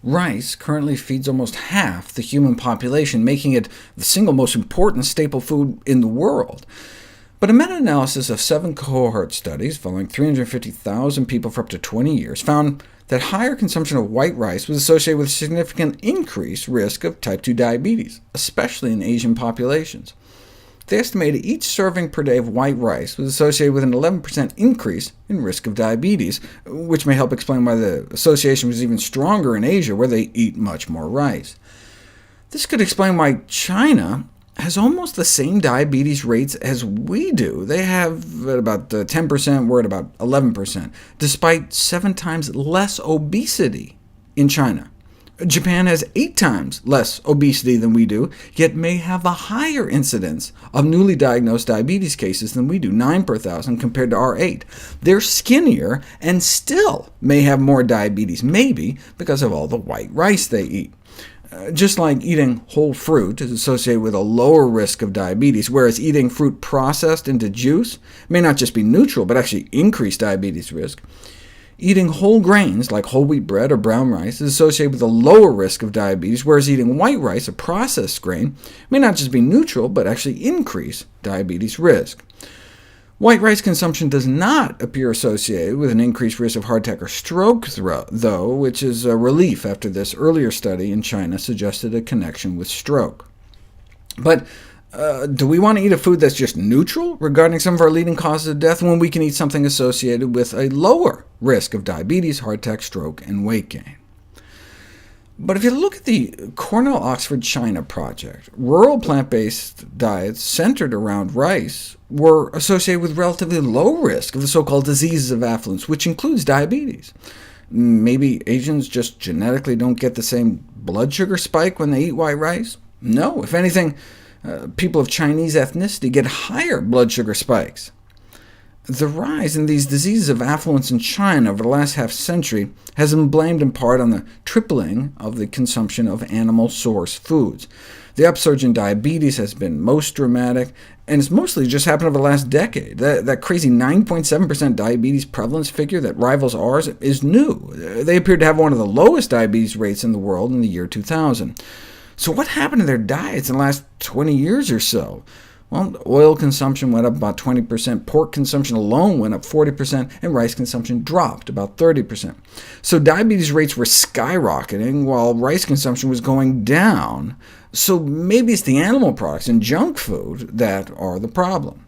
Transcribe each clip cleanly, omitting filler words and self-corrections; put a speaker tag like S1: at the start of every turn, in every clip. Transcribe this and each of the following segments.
S1: Rice currently feeds almost half the human population, making it the single most important staple food in the world. But a meta-analysis of 7 cohort studies, following 350,000 people for up to 20 years, found that higher consumption of white rice was associated with a significant increased risk of type 2 diabetes, especially in Asian populations. They estimated each serving per day of white rice was associated with an 11% increase in risk of diabetes, which may help explain why the association was even stronger in Asia, where they eat much more rice. This could explain why China has almost the same diabetes rates as we do. They have at about 10%, we're at about 11%, despite 7 times less obesity in China. Japan has 8 times less obesity than we do, yet may have a higher incidence of newly diagnosed diabetes cases than we do, 9 per 1,000 compared to our 8. They're skinnier and still may have more diabetes, maybe because of all the white rice they eat. Just like eating whole fruit is associated with a lower risk of diabetes, whereas eating fruit processed into juice may not just be neutral, but actually increase diabetes risk. Eating whole grains, like whole wheat bread or brown rice, is associated with a lower risk of diabetes, whereas eating white rice, a processed grain, may not just be neutral, but actually increase diabetes risk. White rice consumption does not appear associated with an increased risk of heart attack or stroke, though, which is a relief after this earlier study in China suggested a connection with stroke. But do we want to eat a food that's just neutral regarding some of our leading causes of death, when we can eat something associated with a lower risk of diabetes, heart attack, stroke, and weight gain? But if you look at the Cornell-Oxford China project, rural plant-based diets centered around rice were associated with relatively low risk of the so-called diseases of affluence, which includes diabetes. Maybe Asians just genetically don't get the same blood sugar spike when they eat white rice? No, if anything, people of Chinese ethnicity get higher blood sugar spikes. The rise in these diseases of affluence in China over the last half-century has been blamed in part on the tripling of the consumption of animal-source foods. The upsurge in diabetes has been most dramatic, and it's mostly just happened over the last decade. That crazy 9.7% diabetes prevalence figure that rivals ours is new. They appeared to have one of the lowest diabetes rates in the world in the year 2000. So what happened to their diets in the last 20 years or so? Well, oil consumption went up about 20%, pork consumption alone went up 40%, and rice consumption dropped about 30%. So diabetes rates were skyrocketing, while rice consumption was going down. So maybe it's the animal products and junk food that are the problem.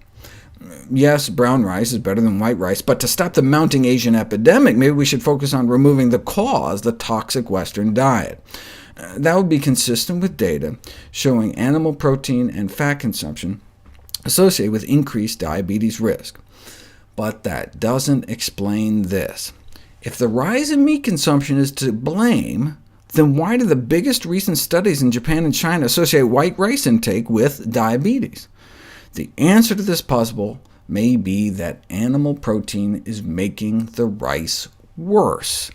S1: Yes, brown rice is better than white rice, but to stop the mounting Asian epidemic, maybe we should focus on removing the cause, the toxic Western diet. That would be consistent with data showing animal protein and fat consumption associated with increased diabetes risk. But that doesn't explain this. If the rise in meat consumption is to blame, then why do the biggest recent studies in Japan and China associate white rice intake with diabetes? The answer to this puzzle may be that animal protein is making the rice worse.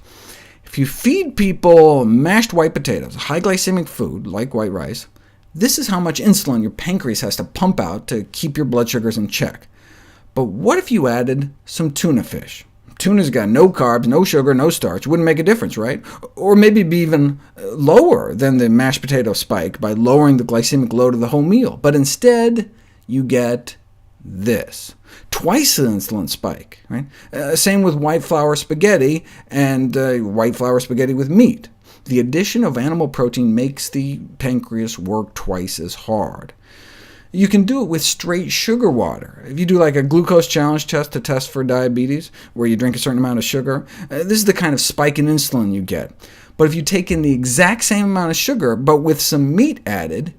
S1: If you feed people mashed white potatoes, a high-glycemic food like white rice, this is how much insulin your pancreas has to pump out to keep your blood sugars in check. But what if you added some tuna fish? Tuna's got no carbs, no sugar, no starch. Wouldn't make a difference, right? Or maybe be even lower than the mashed potato spike by lowering the glycemic load of the whole meal. But instead, you get this. Twice the insulin spike. Right? Same with white flour spaghetti and white flour spaghetti with meat. The addition of animal protein makes the pancreas work twice as hard. You can do it with straight sugar water. If you do like a glucose challenge test to test for diabetes, where you drink a certain amount of sugar, this is the kind of spike in insulin you get. But if you take in the exact same amount of sugar, but with some meat added,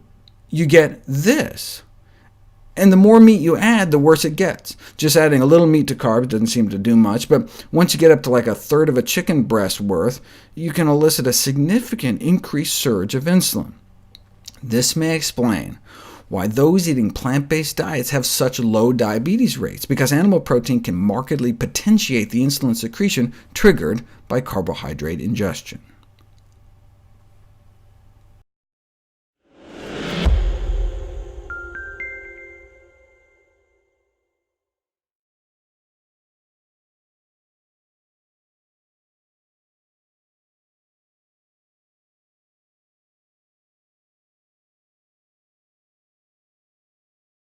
S1: you get this. And the more meat you add, the worse it gets. Just adding a little meat to carbs doesn't seem to do much, but once you get up to like a third of a chicken breast worth, you can elicit a significant increased surge of insulin. This may explain why those eating plant-based diets have such low diabetes rates, because animal protein can markedly potentiate the insulin secretion triggered by carbohydrate ingestion.